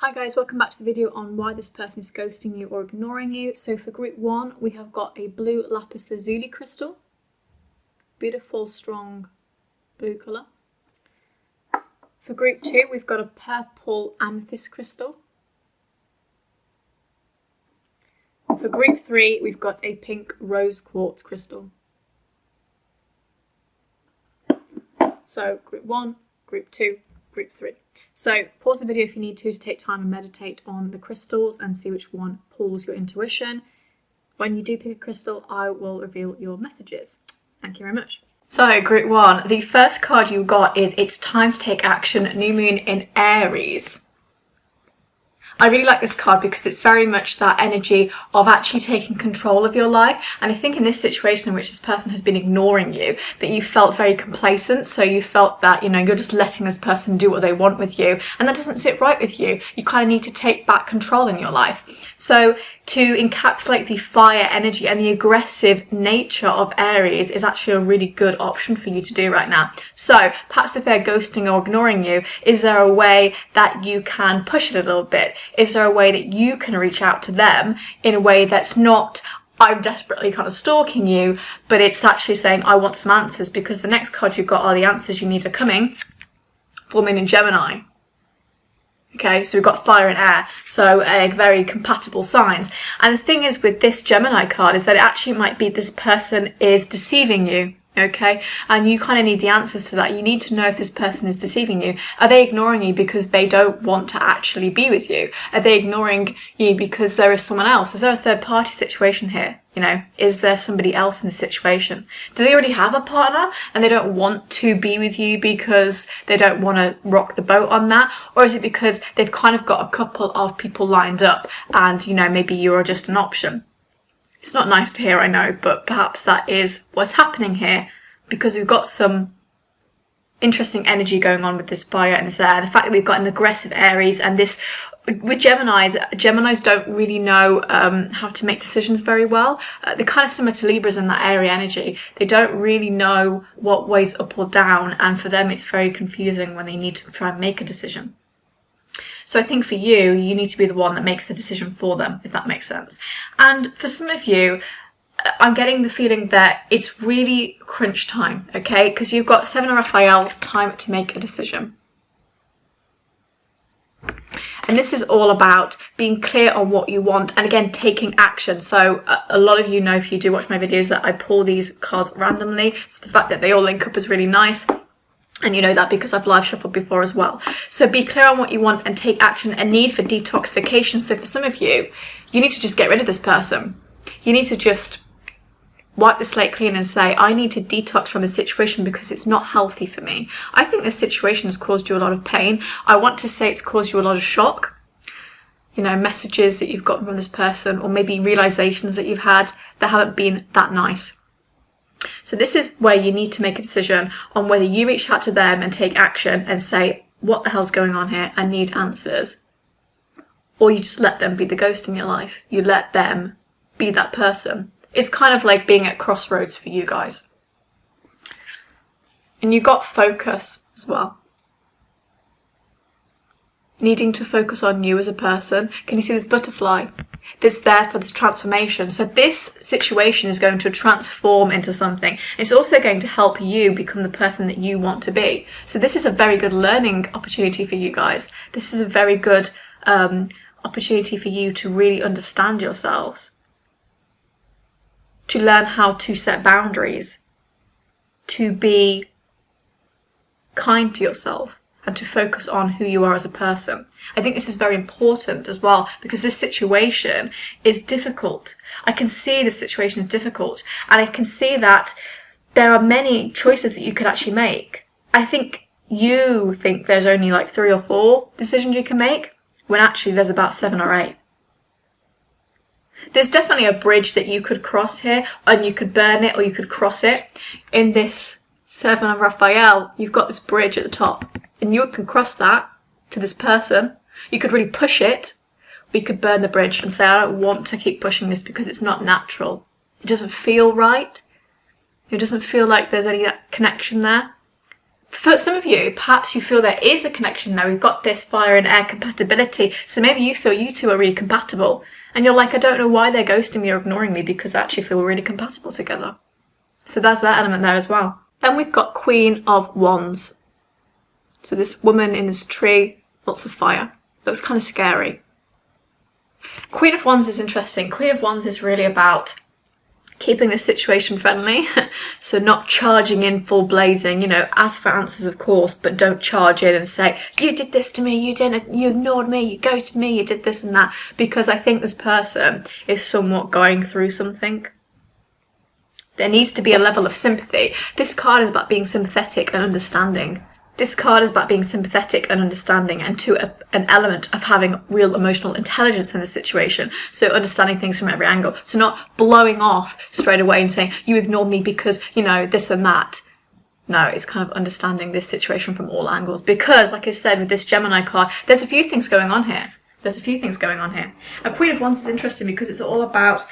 Hi guys, welcome back to the video on why this person is ghosting you or ignoring you. So for group 1, we have got a blue lapis lazuli crystal. Beautiful, strong blue colour. For group 2, we've got a purple amethyst crystal. For group 3, we've got a pink rose quartz crystal. So group 1, group 2, group 3. So pause the video if you need to take time and meditate on the crystals and see which one pulls your intuition. When you do pick a crystal, I will reveal your messages. Thank you very much. So group 1, the first card you got is It's Time to Take Action, New Moon in Aries. I really like this card because it's very much that energy of actually taking control of your life. And I think in this situation in which this person has been ignoring you, that you felt very complacent. So you felt that, you're just letting this person do what they want with you. And that doesn't sit right with you. You kind of need to take back control in your life. So to encapsulate the fire energy and the aggressive nature of Aries is actually a really good option for you to do right now. So perhaps if they're ghosting or ignoring you, is there a way that you can push it a little bit? Is there a way that you can reach out to them in a way that's not, I'm desperately kind of stalking you, but it's actually saying, I want some answers, because the next card you've got are the answers you need are coming. Full moon in Gemini. Okay, so we've got fire and air, so very compatible signs. And the thing is with this Gemini card is that it actually might be this person is deceiving you. Okay, and you kind of need the answers to that. You need to know if this person is deceiving you. Are they ignoring you because they don't want to actually be with you? Are they ignoring you because there is someone else? Is there a third party situation here? Is there somebody else in the situation? Do they already have a partner and they don't want to be with you because they don't want to rock the boat on that? Or is it because they've kind of got a couple of people lined up and, maybe you're just an option? It's not nice to hear, I know, but perhaps that is what's happening here, because we've got some interesting energy going on with this fire and this air. The fact that we've got an aggressive Aries and this, with Geminis don't really know how to make decisions very well. They're kind of similar to Libras in that airy energy. They don't really know what way's up or down, and for them it's very confusing when they need to try and make a decision. So I think for you, you need to be the one that makes the decision for them, if that makes sense. And for some of you, I'm getting the feeling that it's really crunch time, okay? Because you've got 7 of Raphael, time to make a decision. And this is all about being clear on what you want and, again, taking action. So a lot of you know, if you do watch my videos, that I pull these cards randomly. So the fact that they all link up is really nice. And you know that because I've live shuffled before as well. So be clear on what you want and take action. A need for detoxification. So for some of you, you need to just get rid of this person. You need to just wipe the slate clean and say, I need to detox from this situation because it's not healthy for me. I think this situation has caused you a lot of pain. I want to say it's caused you a lot of shock. Messages that you've gotten from this person, or maybe realizations that you've had that haven't been that nice. So this is where you need to make a decision on whether you reach out to them and take action and say, what the hell's going on here? I need answers. Or you just let them be the ghost in your life. You let them be that person. It's kind of like being at crossroads for you guys. And you got focus as well. Needing to focus on you as a person. Can you see this butterfly? That's there for this transformation. So this situation is going to transform into something. It's also going to help you become the person that you want to be. So this is a very good learning opportunity for you guys. This is a very good opportunity for you to really understand yourselves, to learn how to set boundaries, to be kind to yourself, and to focus on who you are as a person. I think this is very important as well, because this situation is difficult. I can see this situation is difficult, and I can see that there are many choices that you could actually make. I think you think there's only like 3 or 4 decisions you can make, when actually there's about 7 or 8. There's definitely a bridge that you could cross here, and you could burn it or you could cross it. In this 7 of Raphael, you've got this bridge at the top. And you can cross that to this person. You could really push it. Or you could burn the bridge and say, I don't want to keep pushing this because it's not natural. It doesn't feel right. It doesn't feel like there's any connection there. For some of you, perhaps you feel there is a connection there. We've got this fire and air compatibility. So maybe you feel you two are really compatible. And you're like, I don't know why they're ghosting me or ignoring me because I actually feel we're really compatible together. So there's that element there as well. Then we've got Queen of Wands. So this woman in this tree, lots of fire. Looks kind of scary. Queen of Wands is interesting. Queen of Wands is really about keeping the situation friendly, so not charging in full blazing, you know, ask for answers of course, but don't charge in and say, you did this to me, you didn't, you ignored me, you ghosted me, you did this and that, because I think this person is somewhat going through something. There needs to be a level of sympathy. This card is about being sympathetic and understanding. This card is about being sympathetic and understanding, and to an element of having real emotional intelligence in the situation. So understanding things from every angle. So not blowing off straight away and saying, you ignored me because, you know, this and that. No, it's kind of understanding this situation from all angles. Because, like I said, with this Gemini card, there's a few things going on here. And Queen of Wands is interesting because it's all about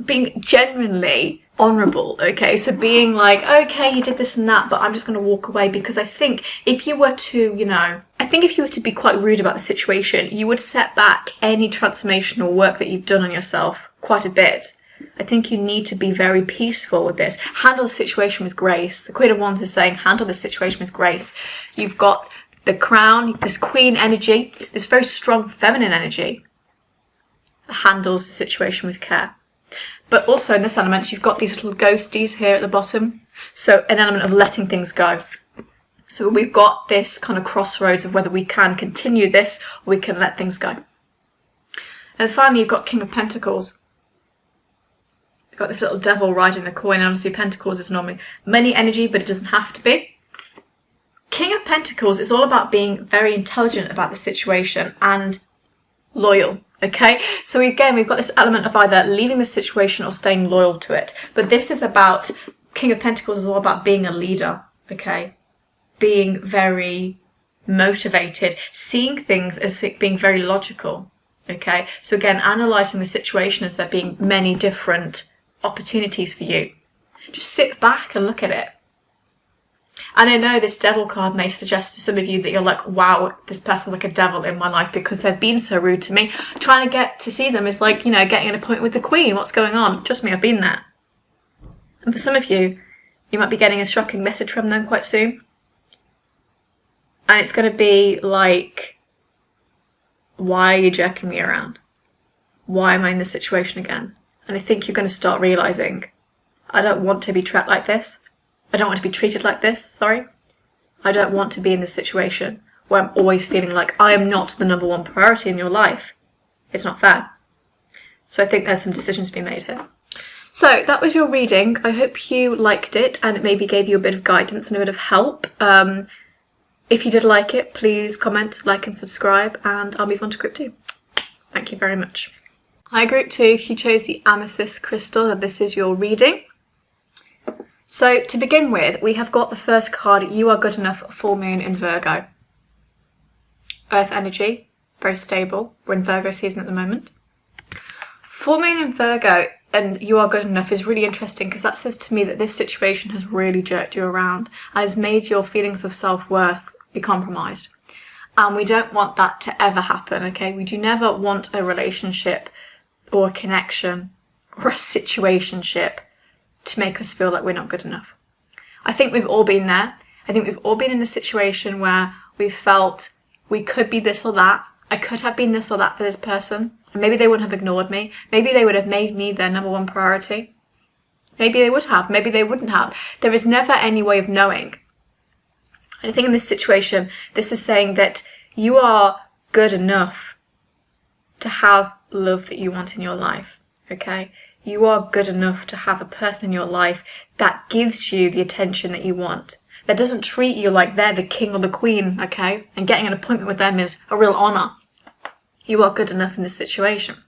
being genuinely honourable, okay? So being like, okay, you did this and that, but I'm just going to walk away, because I think if you were to, you know, if you were to be quite rude about the situation, you would set back any transformational work that you've done on yourself quite a bit. I think you need to be very peaceful with this. Handle the situation with grace. The Queen of Wands is saying, handle the situation with grace. You've got the crown, this queen energy, this very strong feminine energy that handles the situation with care. But also in this element, you've got these little ghosties here at the bottom. So an element of letting things go. So we've got this kind of crossroads of whether we can continue this or we can let things go. And finally, you've got King of Pentacles. You've got this little devil riding the coin. And obviously Pentacles is normally money energy, but it doesn't have to be. King of Pentacles is all about being very intelligent about the situation and loyal. Okay, so again, we've got this element of either leaving the situation or staying loyal to it. But this is about, King of Pentacles is all about being a leader, okay? Being very motivated, seeing things as being very logical, okay? So again, analysing the situation as there being many different opportunities for you. Just sit back and look at it. And I know this devil card may suggest to some of you that you're like, wow, this person's like a devil in my life because they've been so rude to me. Trying to get to see them is like, you know, getting an appointment with the Queen. What's going on? Trust me, I've been there. And for some of you, you might be getting a shocking message from them quite soon. And it's going to be like, why are you jerking me around? Why am I in this situation again? And I think you're going to start realising, I don't want to be trapped like this. I don't want to be treated like this, sorry. I don't want to be in this situation where I'm always feeling like I am not the number one priority in your life. It's not fair. So I think there's some decisions to be made here. So that was your reading. I hope you liked it and it maybe gave you a bit of guidance and a bit of help. If you did like it, please comment, like and subscribe, and I'll move on to Group 2. Thank you very much. Hi Group 2, if you chose the amethyst crystal, then this is your reading. So to begin with, we have got the first card, You Are Good Enough, Full Moon in Virgo. Earth energy, very stable. We're in Virgo season at the moment. Full Moon in Virgo and You Are Good Enough is really interesting because that says to me that this situation has really jerked you around and has made your feelings of self-worth be compromised. And we don't want that to ever happen, okay? We do never want a relationship or a connection or a situationship to make us feel like we're not good enough. I think we've all been there. I think we've all been in a situation where we've felt we could be this or that. I could have been this or that for this person. And maybe they wouldn't have ignored me. Maybe they would have made me their number one priority. Maybe they would have. Maybe they wouldn't have. There is never any way of knowing. And I think in this situation, this is saying that you are good enough to have love that you want in your life, okay? You are good enough to have a person in your life that gives you the attention that you want, that doesn't treat you like they're the king or the queen, okay? And getting an appointment with them is a real honour. You are good enough in this situation.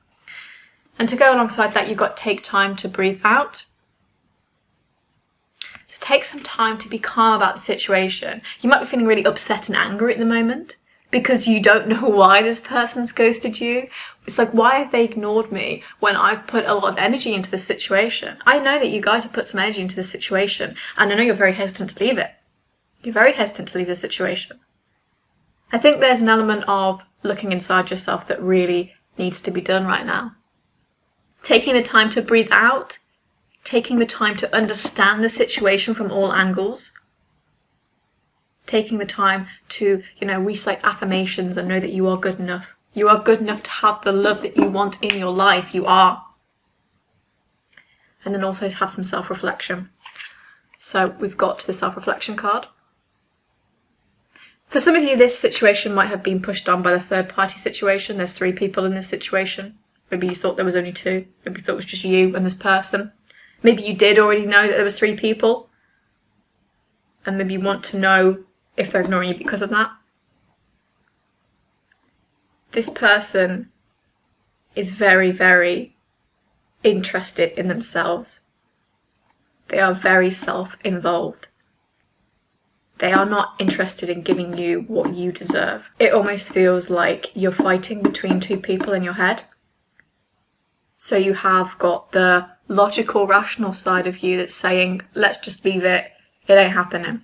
And to go alongside that, you've got to take time to breathe out. So take some time to be calm about the situation. You might be feeling really upset and angry at the moment because you don't know why this person's ghosted you. It's like, why have they ignored me when I've put a lot of energy into this situation? I know that you guys have put some energy into this situation and I know you're very hesitant to leave it. You're very hesitant to leave the situation. I think there's an element of looking inside yourself that really needs to be done right now. Taking the time to breathe out, taking the time to understand the situation from all angles, taking the time to, recite affirmations and know that you are good enough. You are good enough to have the love that you want in your life. You are. And then also have some self-reflection. So we've got the self-reflection card. For some of you, this situation might have been pushed on by the third party situation. There's 3 people in this situation. Maybe you thought there was only 2. Maybe you thought it was just you and this person. Maybe you did already know that there was 3 people. And maybe you want to know if they're ignoring you because of that. This person is very, very interested in themselves. They are very self-involved. They are not interested in giving you what you deserve. It almost feels like you're fighting between 2 people in your head. So you have got the logical, rational side of you that's saying, let's just leave it, it ain't happening.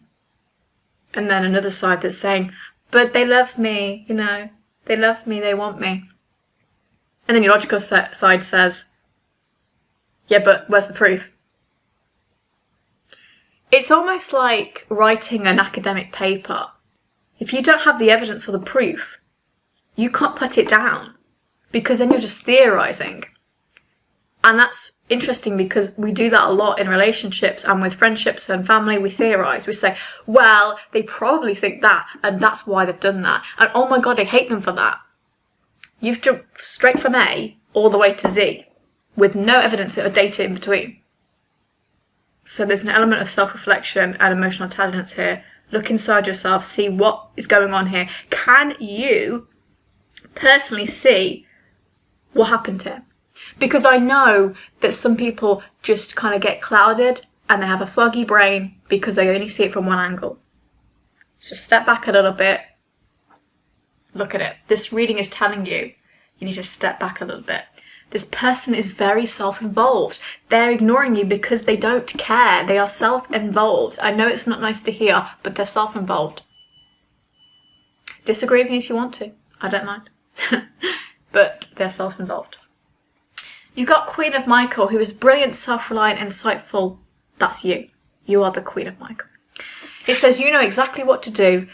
And then another side that's saying, but they love me, they love me, they want me. And then your logical side says, yeah, but where's the proof? It's almost like writing an academic paper. If you don't have the evidence or the proof, you can't put it down because then you're just theorising. And that's interesting because we do that a lot in relationships and with friendships and family. We theorise. We say, well, they probably think that and that's why they've done that. And oh my God, I hate them for that. You've jumped straight from A all the way to Z with no evidence or data in between. So there's an element of self-reflection and emotional intelligence here. Look inside yourself, see what is going on here. Can you personally see what happened here? Because I know that some people just kind of get clouded and they have a foggy brain because they only see it from one angle. So step back a little bit. Look at it. This reading is telling you, you need to step back a little bit. This person is very self-involved. They're ignoring you because they don't care. They are self-involved. I know it's not nice to hear, but they're self-involved. Disagree with me if you want to. I don't mind. But they're self-involved. You've got Queen of Michael, who is brilliant, self-reliant, insightful. That's you. You are the Queen of Michael. It says you know exactly what to do.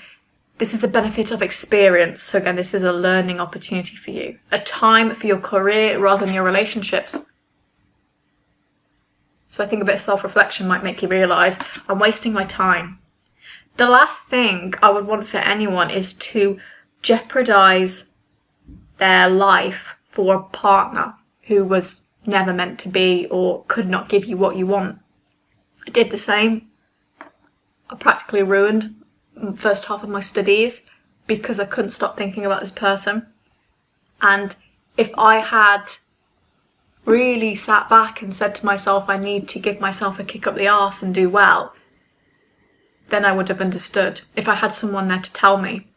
This is the benefit of experience. So again, this is a learning opportunity for you. A time for your career rather than your relationships. So I think a bit of self-reflection might make you realise I'm wasting my time. The last thing I would want for anyone is to jeopardise their life for a partner who was never meant to be or could not give you what you want. I did the same. I practically ruined the first half of my studies because I couldn't stop thinking about this person. And if I had really sat back and said to myself, I need to give myself a kick up the arse and do well, then I would have understood if I had someone there to tell me.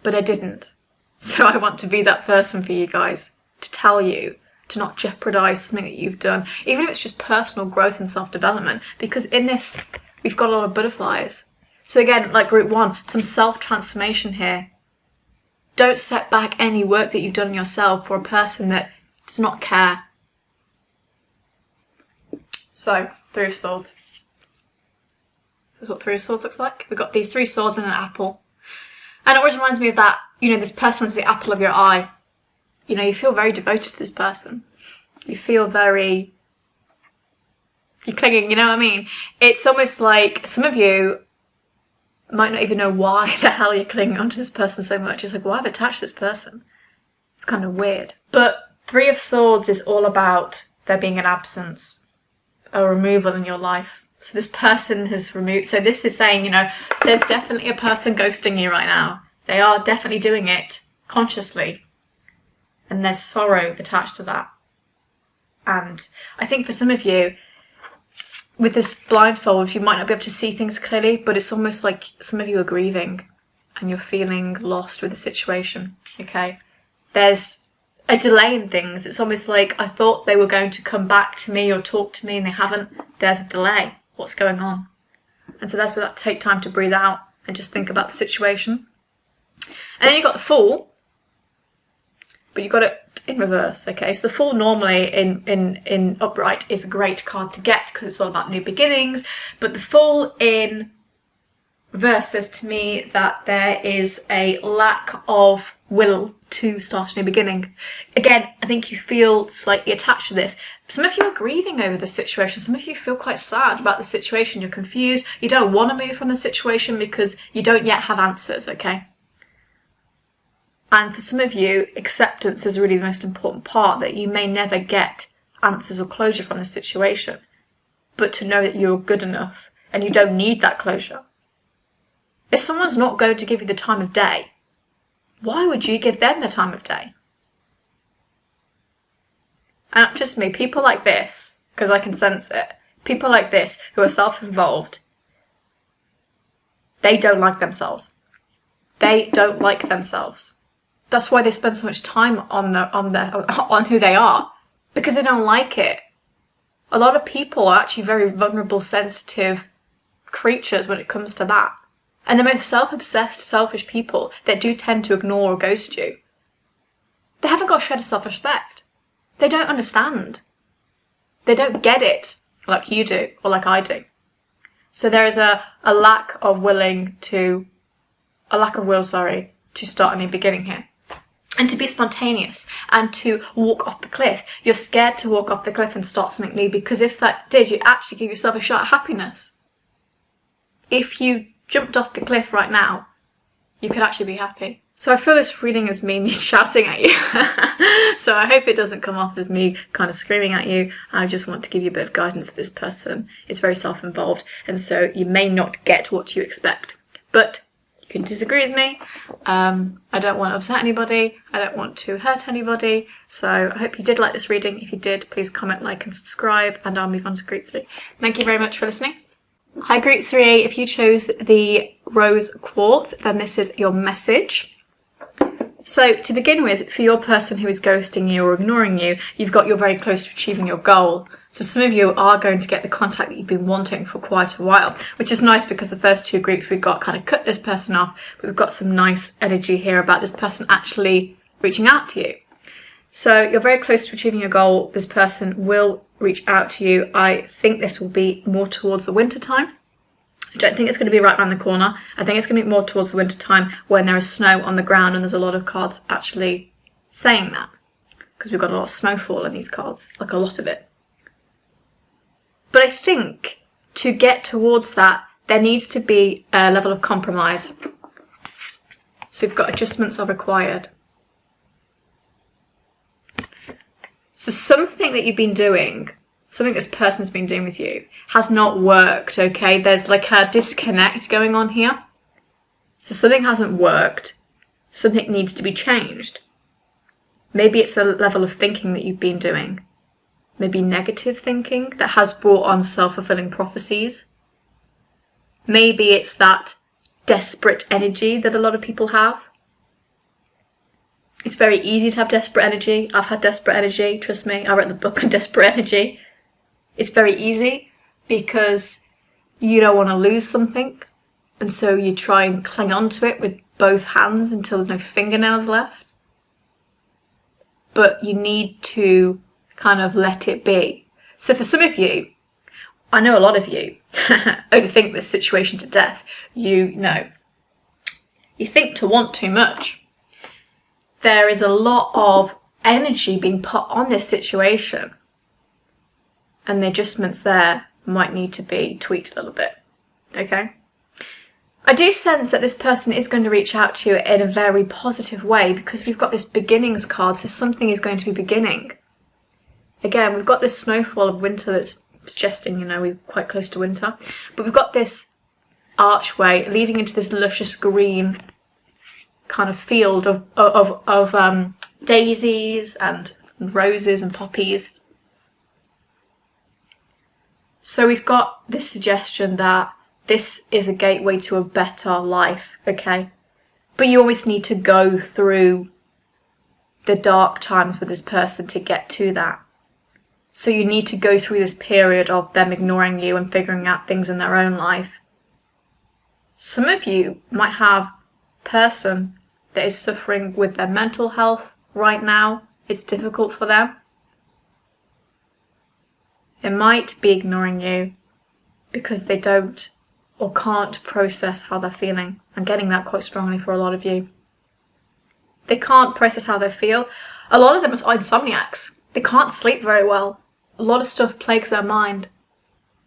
But I didn't. So I want to be that person for you guys, to tell you to not jeopardise something that you've done, even if it's just personal growth and self-development, because in this we've got a lot of butterflies. So again, like group 1, some self-transformation here. Don't set back any work that you've done on yourself for a person that does not care. So, 3 of Swords. This is what 3 of Swords looks like. We've got these 3 swords and an apple. And it always reminds me of that, this person's the apple of your eye. You feel very devoted to this person. You feel very... You're clinging, you know what I mean? It's almost like some of you might not even know why the hell you're clinging onto this person so much. It's like, well, I've attached this person. It's kind of weird. But 3 of Swords is all about there being an absence, a removal in your life. So this person has removed. So this is saying, there's definitely a person ghosting you right now. They are definitely doing it consciously. And there's sorrow attached to that. And I think for some of you, with this blindfold, you might not be able to see things clearly, but it's almost like some of you are grieving and you're feeling lost with the situation, okay? There's a delay in things. It's almost like I thought they were going to come back to me or talk to me and they haven't. There's a delay. What's going on? And so that's where that take time to breathe out, and just think about the situation. And then you've got the Fool, but you've got it in reverse, okay? So the Fool normally in upright is a great card to get because it's all about new beginnings, but the Fool in reverse says to me that there is a lack of will to start a new beginning. Again, I think you feel slightly attached to this. Some of you are grieving over the situation. Some of you feel quite sad about the situation. You're confused. You don't want to move from the situation because you don't yet have answers, okay? And for some of you, acceptance is really the most important part, that you may never get answers or closure from the situation, but to know that you're good enough and you don't need that closure. If someone's not going to give you the time of day, why would you give them the time of day? And not just me, people like this, because I can sense it, people like this who are self-involved, they don't like themselves. They don't like themselves. That's why they spend so much time on who they are, because they don't like it. A lot of people are actually very vulnerable, sensitive creatures when it comes to that. And the most self-obsessed, selfish people that do tend to ignore or ghost you, they haven't got a shred of self-respect. They don't understand. They don't get it like you do or like I do. So there is a lack of will, to start a new beginning here. And to be spontaneous and to walk off the cliff. You're scared to walk off the cliff and start something new, because if that did, you'd actually give yourself a shot at happiness. If you jumped off the cliff right now, you could actually be happy. So I feel this reading as me shouting at you. So I hope it doesn't come off as me kind of screaming at you. I just want to give you a bit of guidance that this person is very self-involved, and so you may not get what you expect. But you can disagree with me. I don't want to upset anybody. I don't want to hurt anybody. So I hope you did like this reading. If you did, please comment, like and subscribe, and I'll move on to group 3. Thank you very much for listening. Hi group 3, if you chose the rose quartz, then this is your message. So to begin with, for your person who is ghosting you or ignoring you, you've got you're very close to achieving your goal. So some of you are going to get the contact that you've been wanting for quite a while, which is nice because the first 2 groups we've got kind of cut this person off, but we've got some nice energy here about this person actually reaching out to you. So you're very close to achieving your goal. This person will reach out to you. I think this will be more towards the winter time. I don't think it's going to be right around the corner. I think it's going to be more towards the winter time when there is snow on the ground, and there's a lot of cards actually saying that, because we've got a lot of snowfall in these cards, like a lot of it. But I think to get towards that, there needs to be a level of compromise. So we've got adjustments are required. So something that you've been doing, something this person's been doing with you, has not worked, okay? There's like a disconnect going on here. So something hasn't worked. Something needs to be changed. Maybe it's a level of thinking that you've been doing. Maybe negative thinking that has brought on self-fulfilling prophecies. Maybe it's that desperate energy that a lot of people have. It's very easy to have desperate energy. I've had desperate energy, trust me. I wrote the book on desperate energy. It's very easy because you don't want to lose something, and so you try and cling on to it with both hands until there's no fingernails left. But you need to kind of let it be. So for some of you, I know a lot of you overthink this situation to death. You think to want too much. There is a lot of energy being put on this situation, and the adjustments there might need to be tweaked a little bit, okay? I do sense that this person is going to reach out to you in a very positive way, because we've got this beginnings card, so something is going to be beginning. Again, we've got this snowfall of winter that's suggesting, we're quite close to winter, but we've got this archway leading into this luscious green kind of field of daisies and roses and poppies. So we've got this suggestion that this is a gateway to a better life, okay? But you always need to go through the dark times with this person to get to that. So you need to go through this period of them ignoring you and figuring out things in their own life Some of you might have a person that is suffering with their mental health right now. It's difficult for them. It might be ignoring you because they don't or can't process how they're feeling. I'm getting that quite strongly for a lot of you. They can't process how they feel. A lot of them are insomniacs. They can't sleep very well. A lot of stuff plagues their mind.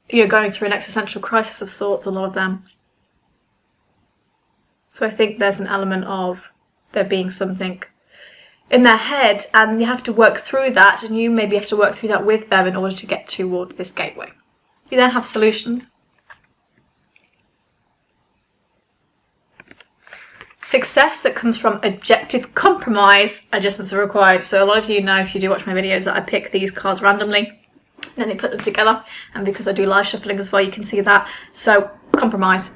You know, going through an existential crisis of sorts, a lot of them. So I think there's an element of there being something in their head, and you have to work through that, and you maybe have to work through that with them in order to get towards this gateway. You then have solutions. Success that comes from objective compromise, adjustments are required. So a lot of you know, if you do watch my videos, that I pick these cards randomly, then they put them together, and because I do live shuffling as well, you can see that. So compromise.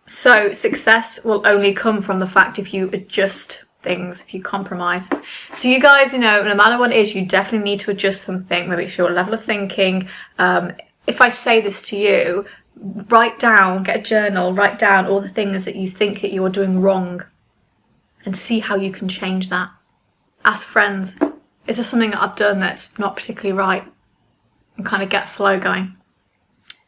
So success will only come from the fact if you adjust things, if you compromise. So you guys, you know, no matter what it is, you definitely need to adjust something, maybe it's your level of thinking. If I say this to you, write down, get a journal, write down all the things that you think that you're doing wrong and see how you can change that. Ask friends, is there something that I've done that's not particularly right? And kind of get flow going.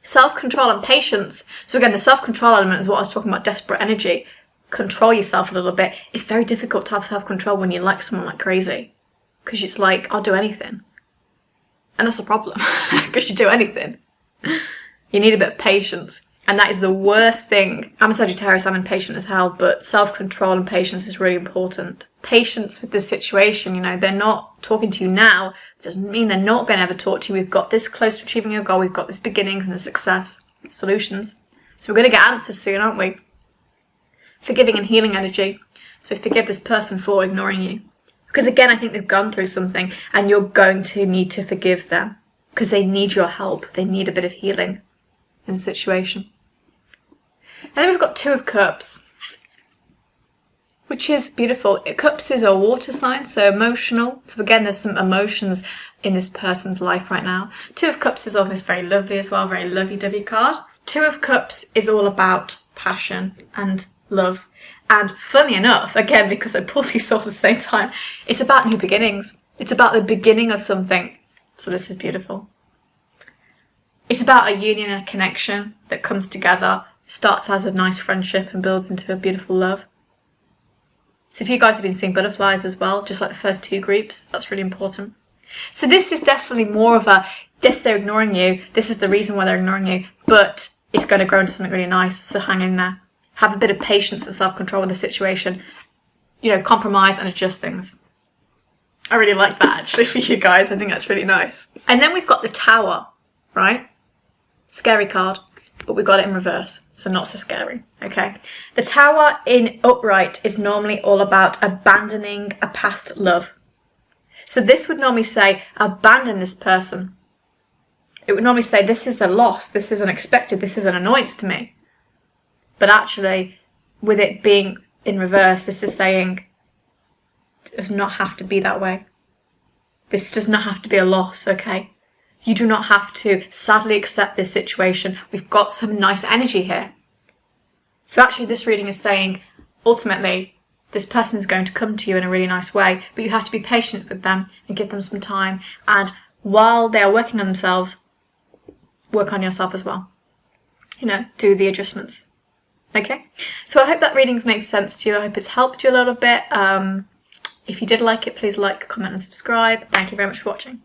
Self-control and patience. So again, the self-control element is what I was talking about, desperate energy. Control yourself a little bit. It's very difficult to have self-control when you like someone like crazy. Because it's like, I'll do anything. And that's a problem. Because you do anything. You need a bit of patience. And that is the worst thing. I'm a Sagittarius, I'm impatient as hell, but self-control and patience is really important. Patience with the situation, you know, they're not talking to you now. It doesn't mean they're not going to ever talk to you. We've got this close to achieving your goal. We've got this beginning and the success, solutions. So we're going to get answers soon, aren't we? Forgiving and healing energy. So forgive this person for ignoring you. Because again, I think they've gone through something and you're going to need to forgive them. Because they need your help. They need a bit of healing in the situation. And then we've got Two of Cups, which is beautiful. Cups is a water sign, so emotional. So again, there's some emotions in this person's life right now. Two of Cups is always very lovely as well, very lovey-dovey card. Two of Cups is all about passion and love. And funny enough, again, because I pulled these all at the same time, it's about new beginnings. It's about the beginning of something. So this is beautiful. It's about a union and a connection that comes together, starts as a nice friendship and builds into a beautiful love. So if you guys have been seeing butterflies as well, just like the first two groups, that's really important. So this is definitely more of a, yes, they're ignoring you, this is the reason why they're ignoring you, but it's going to grow into something really nice, so hang in there. Have a bit of patience and self-control with the situation. You know, compromise and adjust things. I really like that actually for you guys, I think that's really nice. And then we've got the Tower, right? Scary card. But we've got it in reverse, so not so scary, okay? The Tower in upright is normally all about abandoning a past love. So this would normally say, abandon this person. It would normally say, this is a loss, this is unexpected, this is an annoyance to me. But actually, with it being in reverse, this is saying, it does not have to be that way. This does not have to be a loss, okay? You do not have to sadly accept this situation. We've got some nice energy here. So actually this reading is saying, ultimately, this person is going to come to you in a really nice way, but you have to be patient with them and give them some time. And while they are working on themselves, work on yourself as well. You know, do the adjustments. Okay? So I hope that reading's made sense to you. I hope it's helped you a little bit. If you did like it, please like, comment and subscribe. Thank you very much for watching.